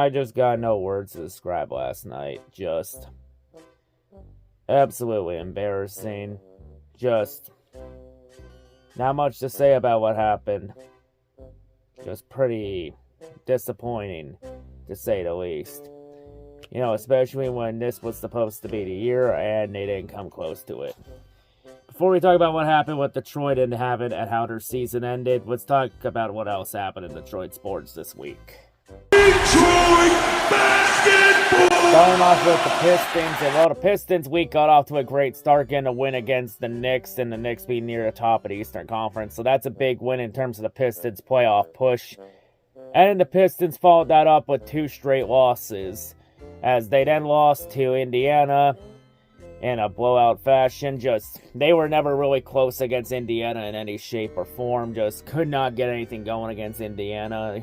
I just got no words to describe last night. Just absolutely embarrassing. Just not much to say about what happened. Just pretty disappointing, to say the least. You know, especially when this was supposed to be the year and they didn't come close to it. Before we talk about what happened with Detroit and have it and how their season ended, let's talk about what else happened in Detroit sports this week. Detroit basketball! Starting off with the Pistons, and well, the Pistons week got off to a great start, getting a win against the Knicks, and the Knicks being near the top of the Eastern Conference, so that's a big win in terms of the Pistons' playoff push. And then the Pistons followed that up with 2 straight losses, as they then lost to Indiana in a blowout fashion. They were never really close against Indiana in any shape or form, just could not get anything going against Indiana.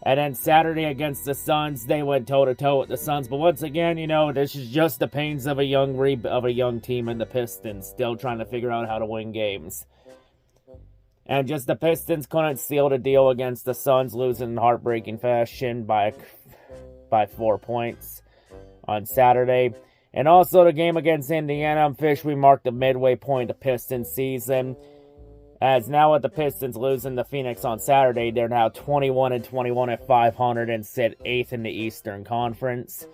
And then Saturday against the Suns, they went toe-to-toe with the Suns. But once again, you know, this is just the pains of a young team in the Pistons, still trying to figure out how to win games. And just the Pistons couldn't seal the deal against the Suns, losing in heartbreaking fashion by 4 points on Saturday. And also the game against Indiana officially marked the midway point of the Pistons season. As now with the Pistons losing to Phoenix on Saturday, they're now 21-21 at 500 and sit 8th in the Eastern Conference.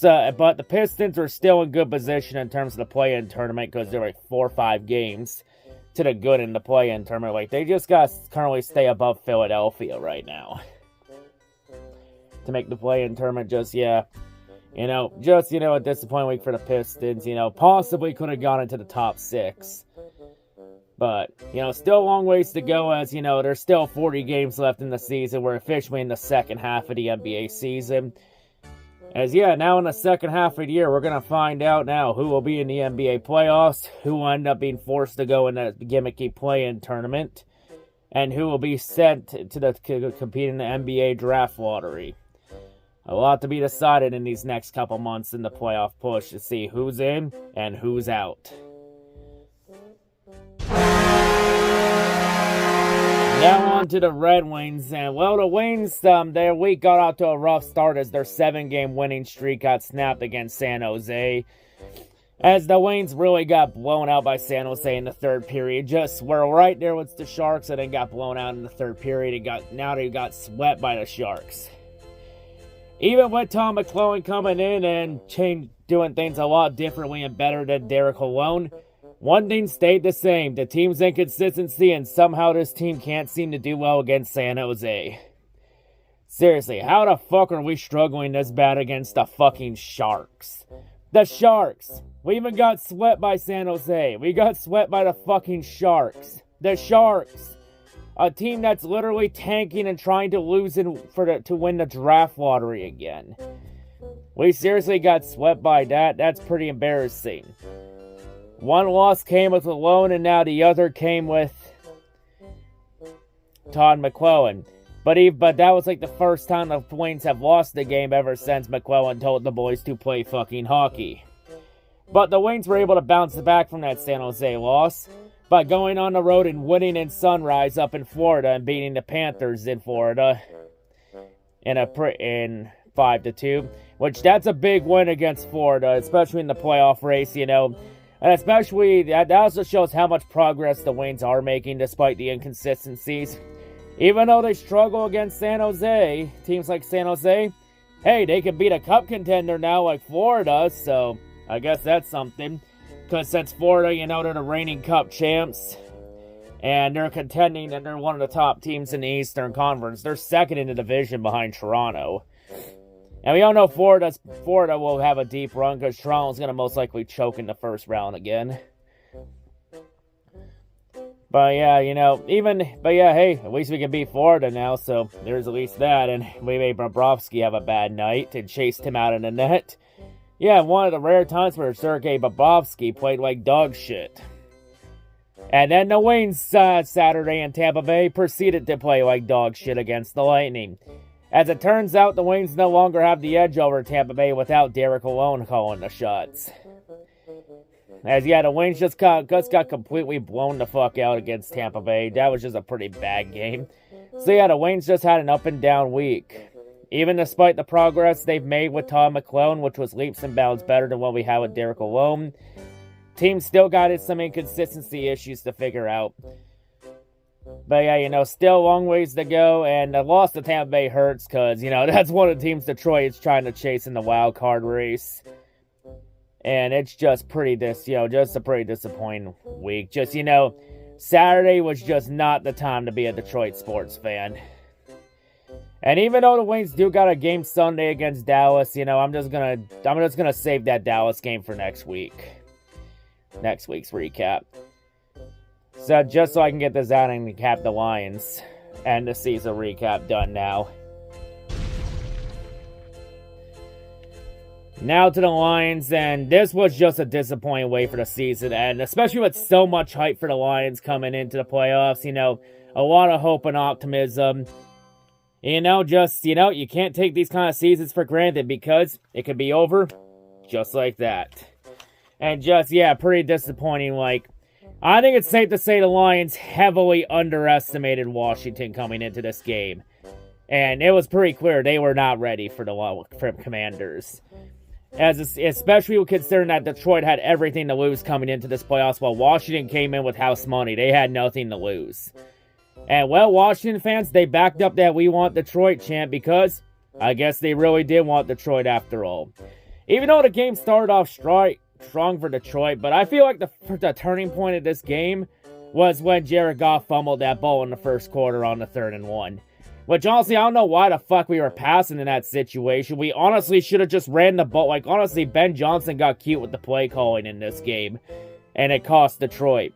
But the Pistons are still in good position in terms of the play-in tournament because they're like 4 or 5 games to the good in the play-in tournament. Like, they just got to currently stay above Philadelphia right now to make the play-in tournament. A disappointing week for the Pistons. Possibly could have gone into the top 6. But, still a long ways to go as, there's still 40 games left in the season. We're officially in the second half of the NBA season. Now in the second half of the year, we're going to find out now who will be in the NBA playoffs, who will end up being forced to go in the gimmicky play-in tournament, and who will be sent to compete in the NBA draft lottery. A lot to be decided in these next couple months in the playoff push to see who's in and who's out. Now on to the Red Wings, and well, the Wings, their week got out to a rough start as their 7-game winning streak got snapped against San Jose. As the Wings really got blown out by San Jose in the third period, just were right there with the Sharks, and then got blown out in the third period. Now they got swept by the Sharks. Even with Tom McClellan coming in and doing things a lot differently and better than Derek Malone, one thing stayed the same, the team's inconsistency, and somehow this team can't seem to do well against San Jose. Seriously, how the fuck are we struggling this bad against the fucking Sharks? The Sharks! We even got swept by San Jose. We got swept by the fucking Sharks. The Sharks! A team that's literally tanking and trying to lose to win the draft lottery again. We seriously got swept by that. That's pretty embarrassing. One loss came with Malone, and now the other came with Todd McClellan. But that was like the first time the Wings have lost the game ever since McClellan told the boys to play fucking hockey. But the Wings were able to bounce back from that San Jose loss by going on the road and winning in Sunrise up in Florida and beating the Panthers in Florida in 5-2, which that's a big win against Florida, especially in the playoff race, And especially, that also shows how much progress the Wings are making despite the inconsistencies. Even though they struggle against San Jose, teams like San Jose, hey, they can beat a cup contender now like Florida, so I guess that's something. Because since Florida, they're the reigning cup champs, and they're contending, and they're one of the top teams in the Eastern Conference. They're second in the division behind Toronto. And we all know Florida will have a deep run because Toronto's going to most likely choke in the first round again. But yeah, hey, at least we can beat Florida now, so there's at least that. And we made Bobrovsky have a bad night and chased him out of the net. Yeah, one of the rare times where Sergei Bobrovsky played like dog shit. And then the Wings Saturday in Tampa Bay proceeded to play like dog shit against the Lightning. As it turns out, the Wings no longer have the edge over Tampa Bay without Derek alone calling the shots. The Wings just got completely blown the fuck out against Tampa Bay. That was just a pretty bad game. So the Wings just had an up and down week. even despite the progress they've made with Todd McClellan, which was leaps and bounds better than what we had with Derek Alone, team still got some inconsistency issues to figure out. But yeah, still a long ways to go, and the loss to Tampa Bay hurts because, that's one of the teams Detroit is trying to chase in the wild card race. And it's just just a pretty disappointing week. Just, Saturday was just not the time to be a Detroit sports fan. And even though the Wings do got a game Sunday against Dallas, I'm just gonna save that Dallas game for next week. Next week's recap. So just so I can get this out and recap the Lions and the season recap done now. Now to the Lions, and this was just a disappointing way for the season, and especially with so much hype for the Lions coming into the playoffs, a lot of hope and optimism. You can't take these kind of seasons for granted because it could be over just like that. And pretty disappointing. I think it's safe to say the Lions heavily underestimated Washington coming into this game. And it was pretty clear they were not ready for the Commanders. Especially considering that Detroit had everything to lose coming into this playoffs, while Washington came in with house money. They had nothing to lose. And, Washington fans, they backed up that "we want Detroit" chant because I guess they really did want Detroit after all. Even though the game started off strong for Detroit, but I feel like the turning point of this game was when Jared Goff fumbled that ball in the first quarter on the 3rd and 1. Which, honestly, I don't know why the fuck we were passing in that situation. We honestly should have just ran the ball. Honestly, Ben Johnson got cute with the play calling in this game, and it cost Detroit.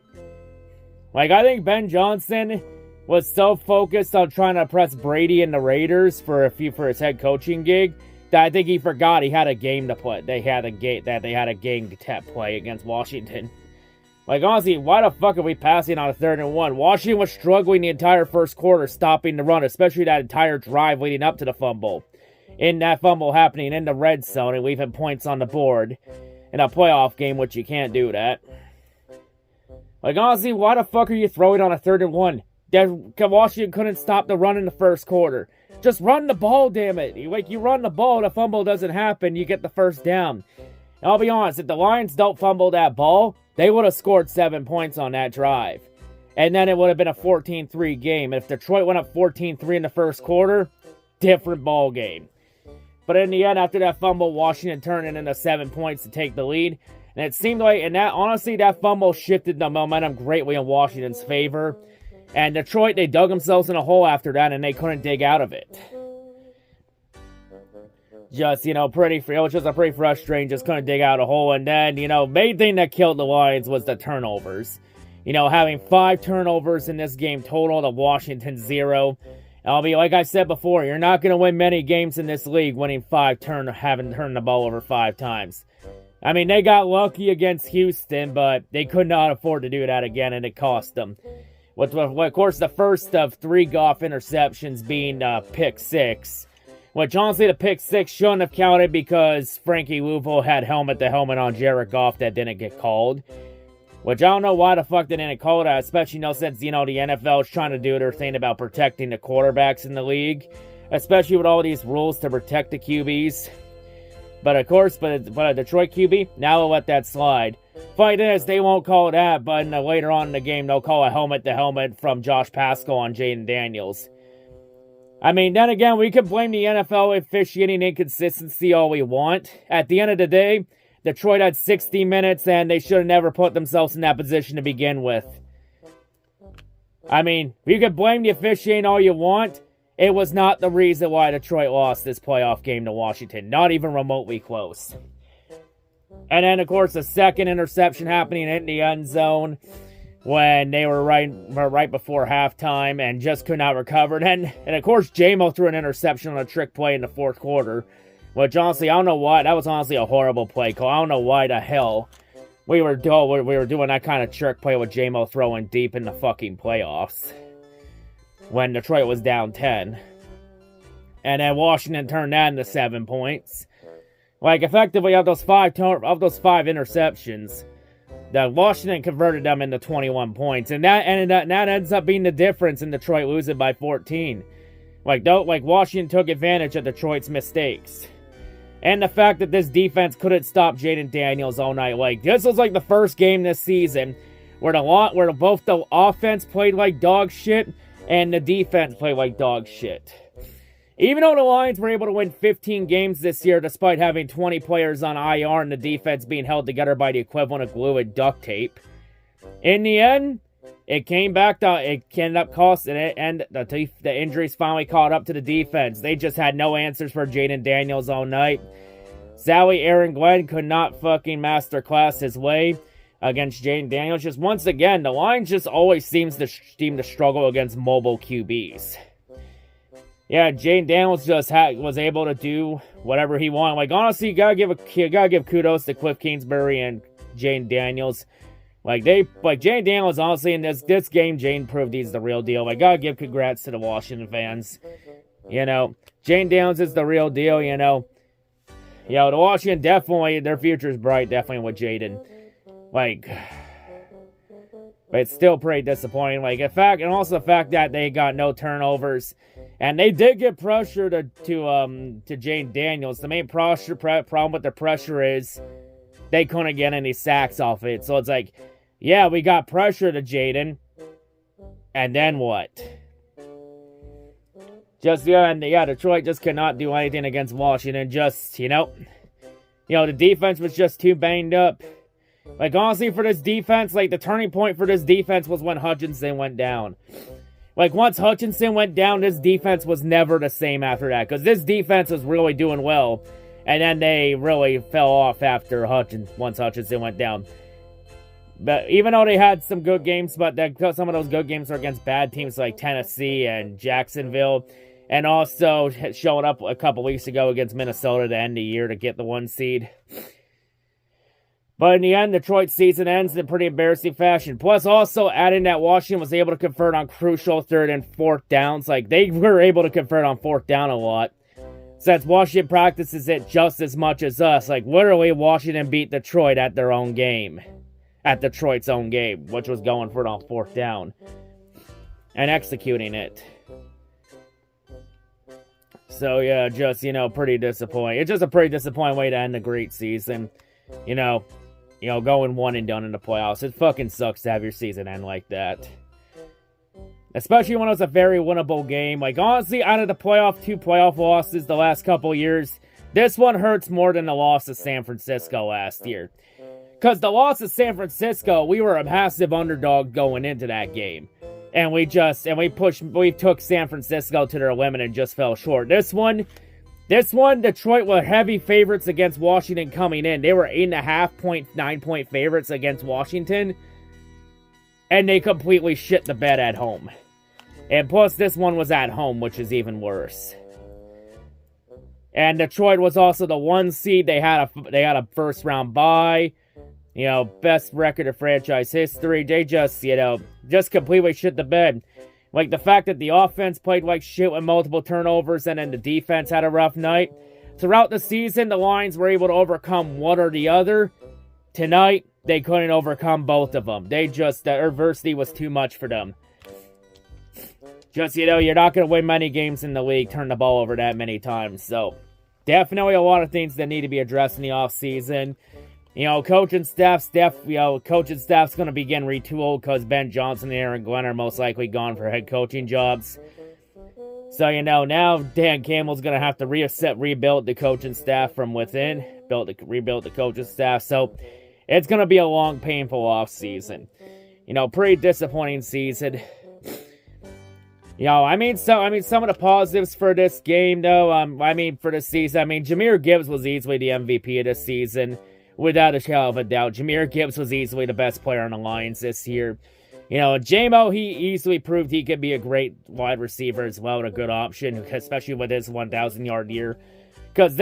I think Ben Johnson was so focused on trying to press Brady and the Raiders for his head coaching gig that I think he forgot he had a game to play. They had a game to play against Washington. Honestly, why the fuck are we passing on a 3rd and 1? Washington was struggling the entire first quarter, stopping the run, especially that entire drive leading up to the fumble. In that fumble happening in the red zone and leaving points on the board in a playoff game, which you can't do that. Honestly, why the fuck are you throwing on a 3rd and 1? Washington couldn't stop the run in the first quarter. Just run the ball, damn it. You run the ball, the fumble doesn't happen, you get the first down. And I'll be honest, if the Lions don't fumble that ball, they would have scored 7 points on that drive. And then it would have been a 14-3 game. If Detroit went up 14-3 in the first quarter, different ball game. But in the end, after that fumble, Washington turned it into 7 points to take the lead. And it seemed like, that fumble shifted the momentum greatly in Washington's favor. And Detroit, they dug themselves in a hole after that, and they couldn't dig out of it. It was just a pretty frustrating, just couldn't dig out a hole. And then, main thing that killed the Lions was the turnovers. Having 5 turnovers in this game total to Washington 0. Like I said before, you're not going to win many games in this league winning having turned the ball over 5 times. They got lucky against Houston, but they could not afford to do that again, and it cost them. With, of course, the first of 3 Goff interceptions being pick 6. Which, honestly, the pick 6 shouldn't have counted because Frankie Louisville had helmet-to-helmet on Jared Goff that didn't get called. Which, I don't know why the fuck they didn't call that, especially, since, the NFL is trying to do their thing about protecting the quarterbacks in the league. Especially with all these rules to protect the QBs. But, of course, but a Detroit QB, now we'll let that slide. Funny thing is, they won't call that, but later on in the game, they'll call a helmet-to-helmet from Josh Pascal on Jaden Daniels. Then again, we can blame the NFL officiating inconsistency all we want. At the end of the day, Detroit had 60 minutes, and they should have never put themselves in that position to begin with. You can blame the officiating all you want. It was not the reason why Detroit lost this playoff game to Washington. Not even remotely close. And then, of course, the second interception happening in the end zone when they were right before halftime and just could not recover. And of course, J-Mo threw an interception on a trick play in the fourth quarter. Which, honestly, I don't know why. That was honestly a horrible play call. I don't know why the hell we were doing that kind of trick play with J-Mo throwing deep in the fucking playoffs. When Detroit was down 10. And then Washington turned that into 7 points. Effectively, of those 5 interceptions, that Washington converted them into 21 points. And that ends up being the difference in Detroit losing by 14. Like Washington took advantage of Detroit's mistakes. And the fact that this defense couldn't stop Jaden Daniels all night. Like, this was like the first game this season where both the offense played like dog shit and the defense played like dog shit. Even though the Lions were able to win 15 games this year despite having 20 players on IR and the defense being held together by the equivalent of glue and duct tape, in the end, it came back to, it ended up costing it, and the injuries finally caught up to the defense. They just had no answers for Jaden Daniels all night. Sadly, Aaron Glenn could not fucking masterclass his way against Jaden Daniels. Just once again, the Lions just always seem to struggle against mobile QBs. Yeah, Jaden Daniels just was able to do whatever he wanted. Like, honestly, you gotta give kudos to Cliff Kingsbury and Jaden Daniels. Jaden Daniels, honestly, in this game, Jaden proved he's the real deal. Like, gotta give congrats to the Washington fans. You know, Jaden Daniels is the real deal, you know. You know, the Washington definitely, their future's bright, definitely with Jaden. Like, but it's still pretty disappointing. Like, in fact, and also the fact that they got no turnovers. And they did get pressure to Jaden Daniels. The main problem with the pressure is they couldn't get any sacks off it. So it's like, yeah, we got pressure to Jaden. And then what? Detroit just could not do anything against Washington. Just, the defense was just too banged up. Like, honestly, for this defense, like, the turning point for this defense was when Hutchinson went down. Like, once Hutchinson went down, this defense was never the same after that. Because this defense was really doing well. And then they really fell off after once Hutchinson went down. But even though they had some good games, but some of those good games were against bad teams like Tennessee and Jacksonville. And also showing up a couple weeks ago against Minnesota to end the year to get the 1 seed. But in the end, Detroit's season ends in pretty embarrassing fashion. Plus, also adding that Washington was able to convert on crucial 3rd and 4th downs. Like, they were able to convert on 4th down a lot. Since Washington practices it just as much as us. Like, literally, Washington beat Detroit at their own game. At Detroit's own game, which was going for it on 4th down. And executing it. So, yeah, just, pretty disappointing. It's just a pretty disappointing way to end a great season. Going 1 and done in the playoffs. It fucking sucks to have your season end like that. Especially when it was a very winnable game. Like, honestly, out of the 2 playoff losses the last couple years, this one hurts more than the loss to San Francisco last year. Because the loss to San Francisco, we were a massive underdog going into that game. And we took San Francisco to their limit and just fell short. This one, Detroit were heavy favorites against Washington coming in. They were 8.5 9-point favorites against Washington. And they completely shit the bed at home. And plus, this one was at home, which is even worse. And Detroit was also the 1 seed. They had a first-round bye. Best record of franchise history. They just completely shit the bed. Like, the fact that the offense played like shit with multiple turnovers and then the defense had a rough night. Throughout the season, the Lions were able to overcome one or the other. Tonight, they couldn't overcome both of them. The adversity was too much for them. Just, you're not going to win many games in the league, turn the ball over that many times. So, definitely a lot of things that need to be addressed in the offseason. Coaching staff's going to be getting retooled because Ben Johnson and Aaron Glenn are most likely gone for head coaching jobs. So, now Dan Campbell's going to have to rebuild the coaching staff from within. Rebuild the coaching staff. So, it's going to be a long, painful offseason. Pretty disappointing season. Some of the positives for this game, though, for this season, Jahmyr Gibbs was easily the MVP of this season. Without a shadow of a doubt, Jahmyr Gibbs was easily the best player on the Lions this year. J-Mo, he easily proved he could be a great wide receiver as well, and a good option, especially with his 1,000-yard year. Because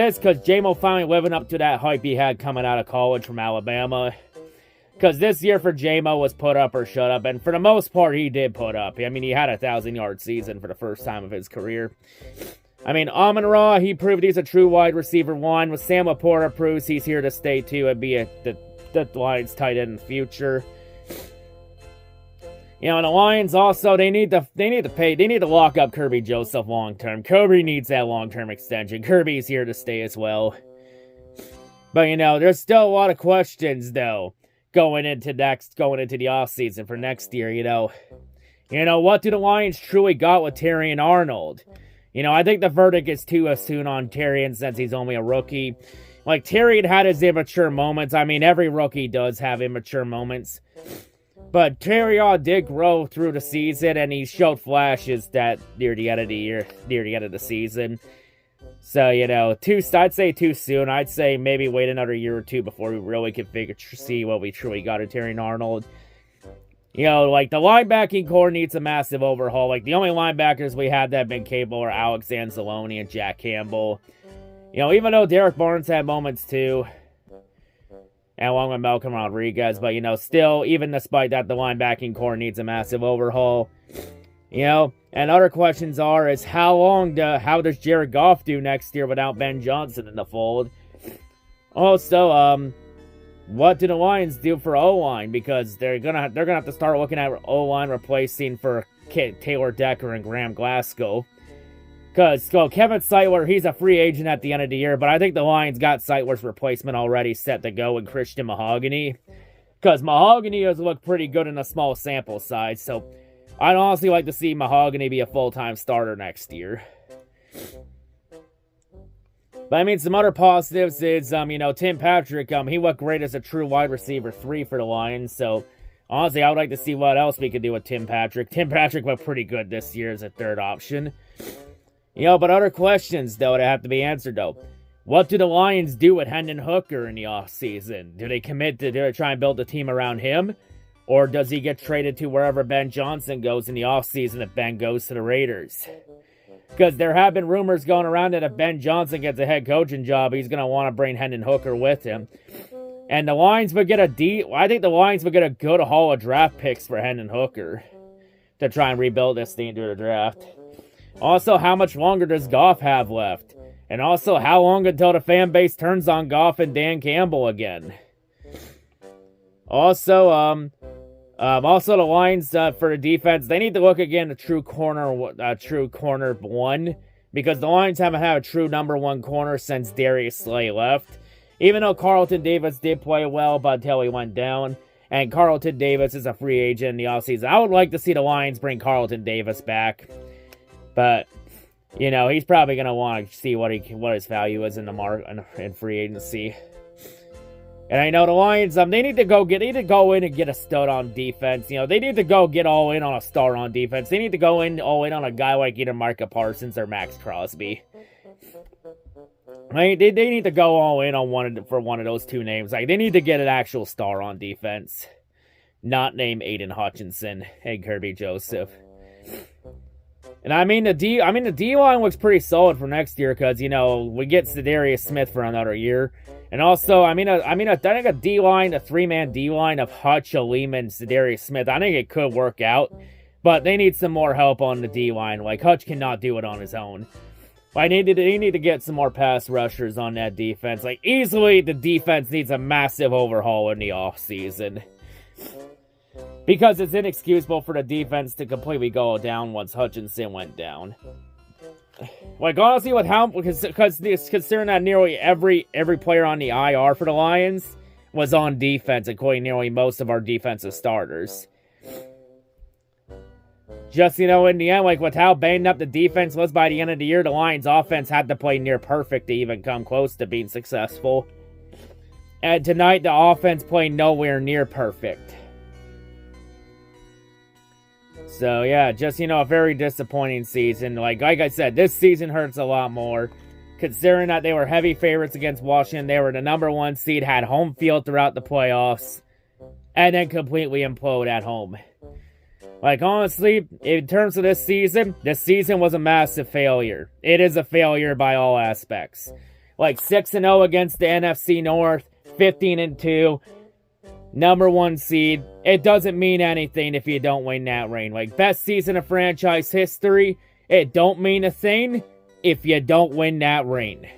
J-Mo finally living up to that hype he had coming out of college from Alabama. Because this year for J-Mo was put up or shut up, and for the most part, he did put up. He had a 1,000-yard season for the first time of his career. Amon-Ra, he proved he's a true wide receiver 1. With Sam Laporta proves he's here to stay too and be the Lions tight end in the future. You know, and the Lions also, they need to lock up Kirby Joseph long-term. Kirby needs that long-term extension. Kirby's here to stay as well. But, you know, there's still a lot of questions, though, going into the offseason for next year, you know. You know, what do the Lions truly got with Terrion Arnold? You know, I think the verdict is too soon on Terrion since he's only a rookie. Like, Terrion had his immature moments. I mean, every rookie does have immature moments. But Terrion did grow through the season, and he showed flashes that near the end of the season. So, you know, I'd say too soon. I'd say maybe wait another year or two before we really can see what we truly got in Terrion Arnold. You know, like, the linebacking core needs a massive overhaul. Like, the only linebackers we had that have been capable are Alex Anzalone and Jack Campbell. You know, even though Derek Barnes had moments too, and along with Malcolm Rodriguez, but, you know, still, even despite that, the linebacking core needs a massive overhaul. You know, and other questions is how does Jared Goff do next year without Ben Johnson in the fold? Also, what do the Lions do for O-line? Because they're gonna have to start looking at O-line replacing for Taylor Decker and Graham Glasgow. Because Kevin Seitler, he's a free agent at the end of the year, but I think the Lions got Seitler's replacement already set to go in Christian Mahogany. Because Mahogany has looked pretty good in a small sample size, so I'd honestly like to see Mahogany be a full-time starter next year. But I mean, some other positives is, you know, Tim Patrick, he looked great as a true wide receiver 3 for the Lions, so honestly, I would like to see what else we could do with Tim Patrick. Tim Patrick looked pretty good this year as a third option. You know, but other questions, though, that have to be answered, though. What do the Lions do with Hendon Hooker in the offseason? Do they commit to try and build a team around him? Or does he get traded to wherever Ben Johnson goes in the offseason if Ben goes to the Raiders? Because there have been rumors going around that if Ben Johnson gets a head coaching job, he's going to want to bring Hendon Hooker with him. And the Lions would get I think the Lions would get a good haul of draft picks for Hendon Hooker to try and rebuild this team through the draft. Also, how much longer does Goff have left? And also, how long until the fan base turns on Goff and Dan Campbell again? Also, the Lions, for the defense, they need to look again at true corner 1, because the Lions haven't had a true number 1 corner since Darius Slay left. Even though Carlton Davis did play well, but until he went down, and Carlton Davis is a free agent in the offseason. I would like to see the Lions bring Carlton Davis back. But, you know, he's probably going to want to see what his value is in the in free agency. And I know the Lions, they need to go in and get a stud on defense. You know, they need to go get all in on a star on defense. They need to go all in on a guy like either Micah Parsons or Max Crosby. They need to go all in on one of those two names. Like, they need to get an actual star on defense, not name Aiden Hutchinson and Kirby Joseph. And I mean the D-line looks pretty solid for next year because, you know, we get Za'Darius Smith for another year. And also, I think a D-line, a 3-man D-line of Hutch, Aleem, and Za'Darius Smith, I think it could work out. But they need some more help on the D-line. Like, Hutch cannot do it on his own. They need to get some more pass rushers on that defense. Like, easily, the defense needs a massive overhaul in the offseason. Because it's inexcusable for the defense to completely go down once Hutchinson went down. Like, honestly, considering that nearly every player on the IR for the Lions was on defense, including nearly most of our defensive starters. Just, you know, in the end, like, with how banged up the defense was by the end of the year, the Lions' offense had to play near perfect to even come close to being successful. And tonight, the offense played nowhere near perfect. So, yeah, just, you know, a very disappointing season. Like I said, this season hurts a lot more. Considering that they were heavy favorites against Washington, they were the number 1 seed, had home field throughout the playoffs, and then completely implode at home. Like, honestly, in terms of this season was a massive failure. It is a failure by all aspects. Like, 6-0 against the NFC North, 15-2. Number 1 seed. It doesn't mean anything if you don't win that reign. Like, best season of franchise history. It don't mean a thing if you don't win that reign.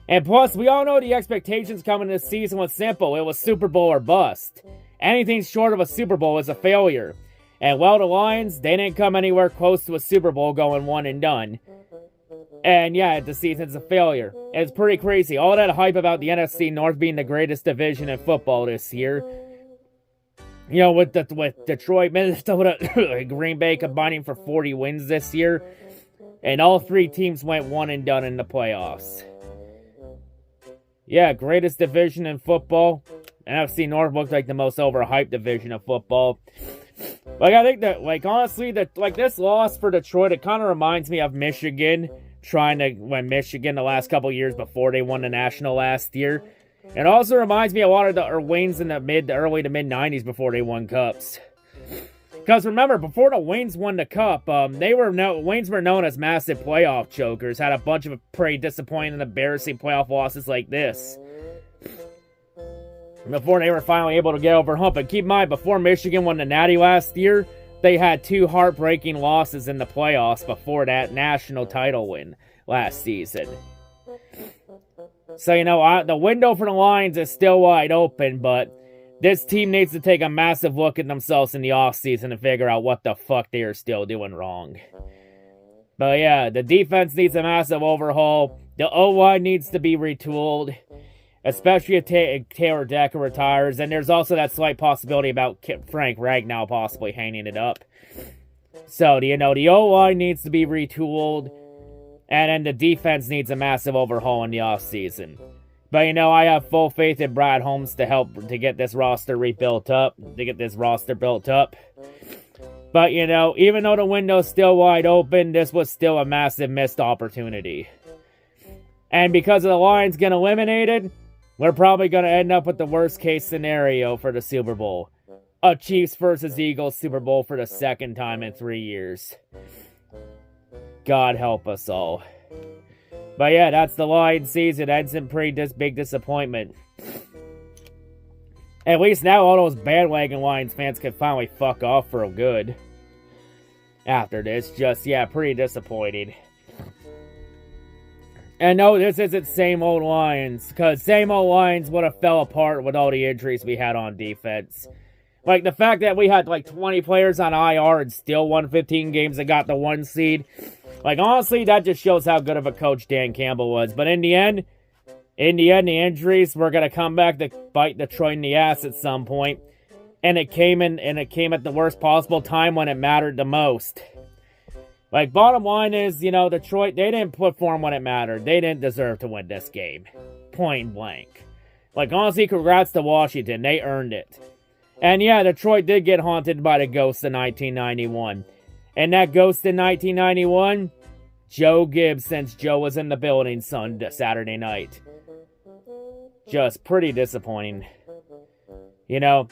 And plus, we all know the expectations coming this season was simple. It was Super Bowl or bust. Anything short of a Super Bowl is a failure. And well, the Lions, they didn't come anywhere close to a Super Bowl going one and done. And yeah, the season's a failure. It's pretty crazy. All that hype about the NFC North being the greatest division in football this year. You know, with Detroit, Minnesota, Green Bay combining for 40 wins this year. And all three teams went one and done in the playoffs. Yeah, greatest division in football. NFC North looked like the most overhyped division of football. Like, I think that, like, honestly, this loss for Detroit, it kind of reminds me of Michigan trying to win Michigan the last couple years before they won the national last year. It also reminds me a lot of the Waynes in the early to mid 90s before they won cups. Because remember, before the Waynes won the cup, Waynes were known as massive playoff chokers, had a bunch of pretty disappointing and embarrassing playoff losses like this. Before they were finally able to get over hump. And keep in mind, before Michigan won the Natty last year, they had 2 heartbreaking losses in the playoffs before that national title win last season. So, you know, the window for the Lions is still wide open, but this team needs to take a massive look at themselves in the offseason and figure out what the fuck they are still doing wrong. But yeah, the defense needs a massive overhaul. The O-line needs to be retooled. Especially if Taylor Decker retires. And there's also that slight possibility about Frank Ragnow possibly hanging it up. So, you know, the O-line needs to be retooled. And then the defense needs a massive overhaul in the offseason. But, you know, I have full faith in Brad Holmes to help to get this roster rebuilt up. To get this roster built up. But, you know, even though the window's still wide open, this was still a massive missed opportunity. And because of the Lions getting eliminated, we're probably going to end up with the worst case scenario for the Super Bowl. A Chiefs versus Eagles Super Bowl for the second time in 3 years. God help us all. But yeah, that's the Lions season. Ends in pretty big disappointment. At least now all those bandwagon Lions fans can finally fuck off for good. After this, just, yeah, pretty disappointing. And no, this isn't same old Lions, because same old Lions would have fell apart with all the injuries we had on defense. Like, the fact that we had, like, 20 players on IR and still won 15 games and got the 1 seed. Like, honestly, that just shows how good of a coach Dan Campbell was. But in the end, the injuries were going to come back to bite Detroit in the ass at some point. And it came at the worst possible time when it mattered the most. Like, bottom line is, you know, Detroit, they didn't perform when it mattered. They didn't deserve to win this game. Point blank. Like, honestly, congrats to Washington. They earned it. And yeah, Detroit did get haunted by the ghost in 1991. And that ghost in 1991, Joe Gibbs, since Joe was in the building Saturday night. Just pretty disappointing. You know,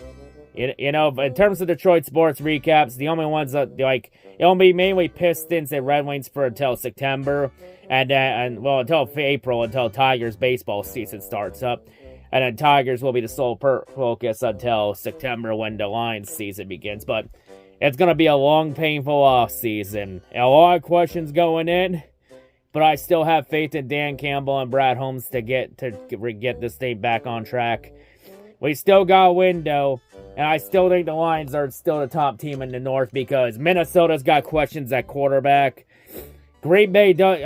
in terms of Detroit sports recaps, the only ones that, like, it'll be mainly Pistons and Red Wings for until September, and until April, until Tigers baseball season starts up, and then Tigers will be the sole focus until September when the Lions season begins. But it's gonna be a long, painful off season. A lot of questions going in, but I still have faith in Dan Campbell and Brad Holmes to get this thing back on track. We still got a window, and I still think the Lions are still the top team in the North because Minnesota's got questions at quarterback. Green Bay didn't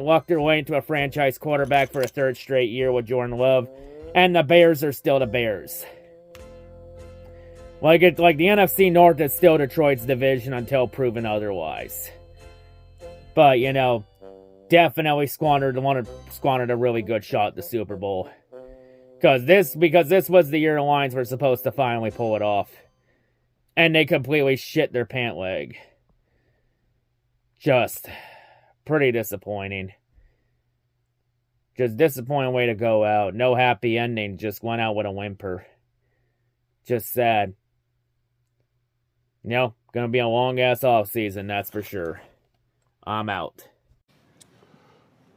luck their way into a franchise quarterback for a 3rd straight year with Jordan Love, and the Bears are still the Bears. Like the NFC North is still Detroit's division until proven otherwise. But you know, definitely squandered a really good shot at the Super Bowl. Because this was the year the Lions were supposed to finally pull it off. And they completely shit their pant leg. Just pretty disappointing. Just disappointing way to go out. No happy ending. Just went out with a whimper. Just sad. You know, gonna be a long-ass off-season, that's for sure. I'm out.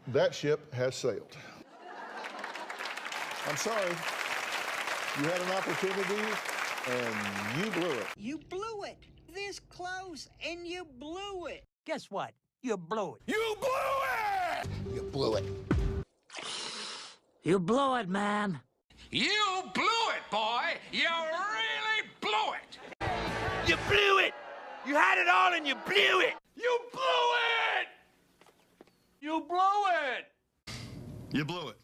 That ship has sailed. I'm sorry. You had an opportunity, and you blew it. You blew it. This close, and you blew it. Guess what? You blew it. You blew it! You blew it. You blew it, man. You blew it, boy! You really blew it! You blew it! You had it all and you blew it! You blew it! You blew it! You blew it.